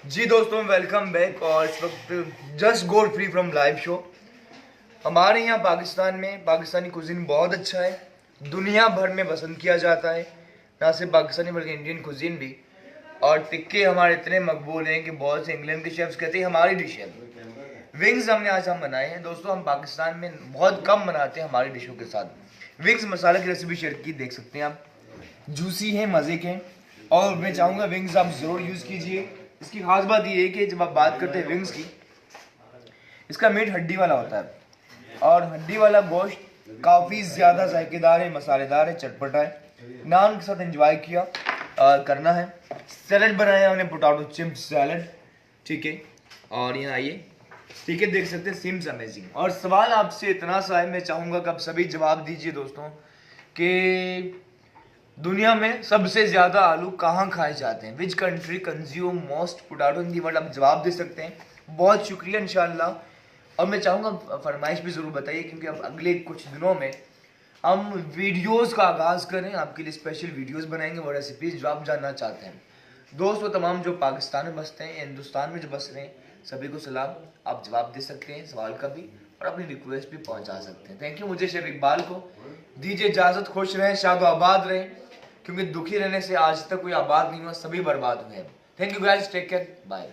जी दोस्तों, welcome back. और इस वक्त just got free from live show. हमारे यहाँ पाकिस्तान में पाकिस्तानी कुजीन बहुत अच्छा है, दुनिया भर में पसंद किया जाता है। ना सिर्फ पाकिस्तानी बल्कि इंडियन कुजीन भी। और टिक्के हमारे इतने मकबूल हैं कि बहुत से इंग्लैंड के शेफ्स कहते हैं हमारी डिश है। विंग्स हमने आज हम बनाए हैं दोस्तों। हम पाकिस्तान में बहुत कम बनाते हैं हमारी डिशों के साथ। विंग्स मसाले की रेसिपी शेयर की, देख सकते हैं आप, जूसी है, मज़े के। और मैं चाहूँगा विंग्स आप ज़रूर यूज़ कीजिए। इसकी खास बात ये है कि जब आप बात करते हैं विंग्स की, इसका मीट हड्डी वाला होता है और हड्डी वाला गोश्त काफ़ी ज़्यादा जायकेदार है, मसालेदार है, चटपटा है। नान के साथ एंजॉय किया करना है। सैलड बनाया हमने, पोटैटो चिप्स सैलड, ठीक है। और यहाँ आइए, ठीक है, देख सकते हैं, सीम्स अमेजिंग। और सवाल आपसे इतना सा है, मैं चाहूँगा कि आप सभी जवाब दीजिए दोस्तों कि दुनिया में सबसे ज्यादा आलू कहाँ खाए जाते हैं? Which country consume most potato in the world? आप जवाब दे सकते हैं। बहुत शुक्रिया इंशाल्लाह। और मैं चाहूँगा फरमाइश भी ज़रूर बताइए, क्योंकि अब अगले कुछ दिनों में हम वीडियोस का आगाज़ करें, आपके लिए स्पेशल वीडियोस बनाएंगे वो रेसिपीज जो आप जानना चाहते हैं। दोस्तों, तमाम जो पाकिस्तान में बसते हैं, हिंदुस्तान में जो बस रहे हैं, सभी को सलाम। आप जवाब दे सकते हैं सवाल का भी और अपनी रिक्वेस्ट भी पहुंचा सकते हैं। Thank you. मुझे शेफ इकबाल को दीजिए इजाज़त। खुश रहें, शाद आबाद रहें, क्योंकि दुखी रहने से आज तक कोई आबाद नहीं हुआ, सभी बर्बाद हुए हैं। Thank you guys, take care, bye.